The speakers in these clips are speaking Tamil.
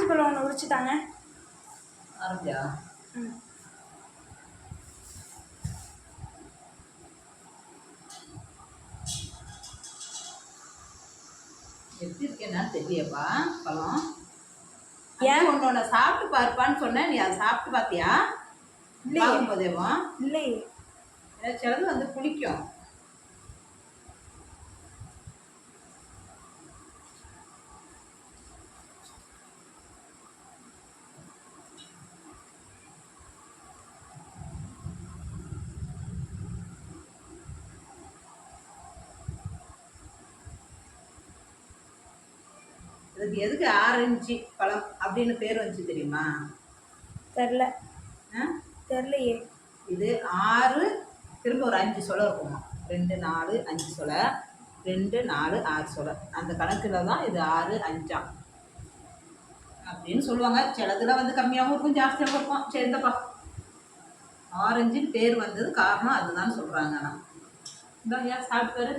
ஆரஞ்சு பழம் ஒன்று உரிச்சுட்டாங்க. ஆரஞ்சா? ம். எப்படி இருக்கேன்னா தெரியப்பா பழம். ஏன் ஒன்று சாப்பிட்டு பாருப்பான்னு சொன்னேன், நீ அதை சாப்பிட்டு பார்த்தியா? போதேவா இல்லையே. சிலது வந்து புளிக்கும். இதுக்கு எதுக்கு ஆரஞ்சு பழம் அப்படின்னு பேர் வந்துச்சு தெரியுமா? தெரில. தெரிலையே. இது 6 திரும்ப ஒரு 5 சொலை இருக்குமா. 2 4 5 சொலை, 2 4 6 சொலை. அந்த கணக்கில் தான் இது 6 5 அப்படின்னு சொல்லுவாங்க. சிலதுல வந்து கம்மியாகவும் இருக்கும், ஜாஸ்தியாகவும் இருக்கும். சரிந்தப்பா, ஆரஞ்சுன்னு பேர் வந்தது காரணம் அதுதான் சொல்கிறாங்க. நான் இதான் ஏன் சாப்பிட்டாரு.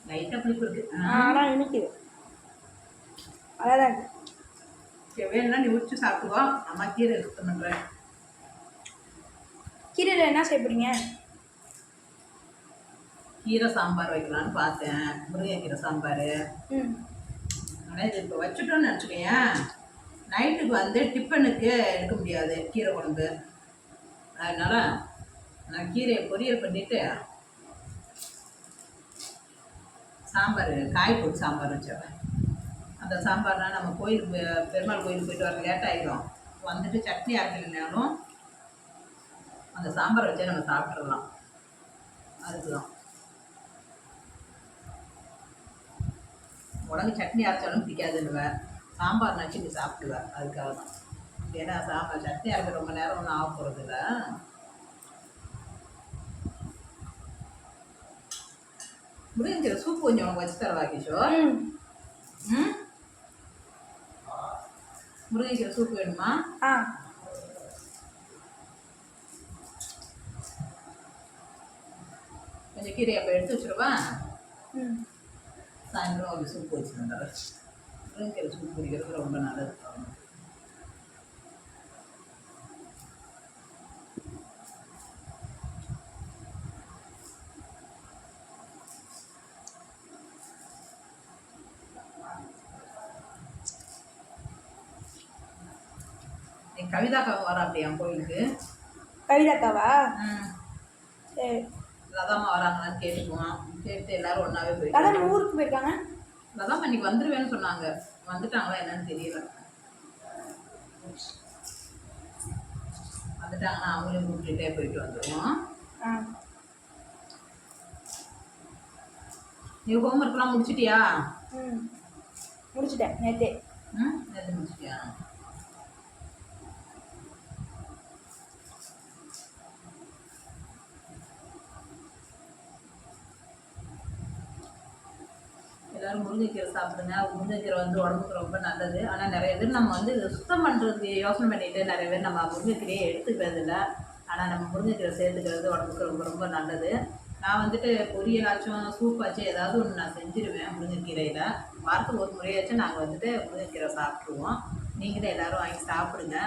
லைட்டாக புளிப்பு இருக்கு, ஆனால் இனிக்குது. அதான் வேணும்னா நீ உரிச்சு சாப்பிடுவா. அம்மா கீரை சுத்தம் பண்ணுறேன். கீரையில் என்ன செய்ய போறீங்க? கீரை சாம்பார் வைக்கலான்னு பார்த்தேன், முருங்கைக்கீரை சாம்பார். ஆனால் இது இப்போ வச்சுட்டோன்னு நினச்சிக்கேன், நைட்டுக்கு வந்து டிஃபனுக்கு எடுக்க முடியாது கீரை குழம்பு. அதனால் நான் கீரையை பொரியல் பண்ணிவிட்டு சாம்பார், காய் போட்டு சாம்பார் வச்சிடுறேன். அந்த சாம்பார்னா நம்ம கோயிலுக்கு, பெருமாள் கோயிலுக்கு போயிட்டு வர லேட் ஆகிடும். வந்துட்டு சட்னி அரைக்கலைனாலும் அந்த சாம்பார் வச்சே நம்ம சாப்பிட்றலாம். அதுக்கு தான். உடம்பு சட்னி அரைச்சாலும் பிடிக்காதுன்னுவேன், சாம்பார் நச்சு நீ சாப்பிடுவேன். அதுக்காக தான். ஏன்னா சாம்பார் சட்னி அரைக்க ரொம்ப நேரம் ஒன்றும் ஆக போகிறது இல்லை. முருங்கைக்கீரை சூப் கொஞ்சம் உனக்கு வச்சு தரவா கிஷோர்? முருங்கைக்கீரை சூப் வேணுமா? கொஞ்சம் கீரை அப்போ எடுத்து வச்சுருவா. சாயந்தரம் ஒரு சூப் வச்சு தந்துடுறேன். முருங்கைக்கீரை சூப் குடிக்கிறது ரொம்ப நல்லது. கவிதாக்காவை வர அப்படியா கோயிலுக்கு? கவிதாக்காவா? சரி. லதாமா வராங்களான்னு கேட்டுக்குவோம். கேட்டு எல்லாரும் ஒன்றாவே போயிட்டு. லதாமா ஊருக்கு போயிருக்காங்க. லதாமா இன்னைக்கு வந்துடுவேன்னு சொன்னாங்க. வந்துட்டாங்களா என்னன்னு தெரியல. வந்துட்டாங்கன்னா அவங்களையும் கூப்பிட்டுட்டே போயிட்டு வந்துடுவோம். நீ ஹோம்ஒர்க்லாம் முடிச்சிட்டியா? முடிச்சிட்டேன் நேற்றே. நேற்று முடிச்சிட்டியா? எல்லாரும் முருங்கைக்கீரை சாப்பிடுங்க. முருங்கைக்கீரை வந்து உடம்புக்கு ரொம்ப நல்லது. ஆனால் நிறைய பேர் நம்ம வந்து சுத்தம் பண்ணுறதுக்கு யோசனை பண்ணிட்டு நிறைய பேர் நம்ம முருங்கைக்கீரையை எடுத்துக்கிறது இல்லை. ஆனால் நம்ம முருங்கைக்கீரை சேர்த்துக்கிறது உடம்புக்கு ரொம்ப ரொம்ப நல்லது. நான் வந்துட்டு பொரியலாச்சும் சூப்பாச்சும் ஏதாவது ஒன்று நான் செஞ்சுருவேன் முருங்கைக்கீரையில். வாரத்துக்கு ஒரு முறையாச்சும் நாங்கள் வந்துட்டு முருங்கைக்கீரை சாப்பிட்ருவோம். நீங்களே எல்லோரும் வாங்கி சாப்பிடுங்க.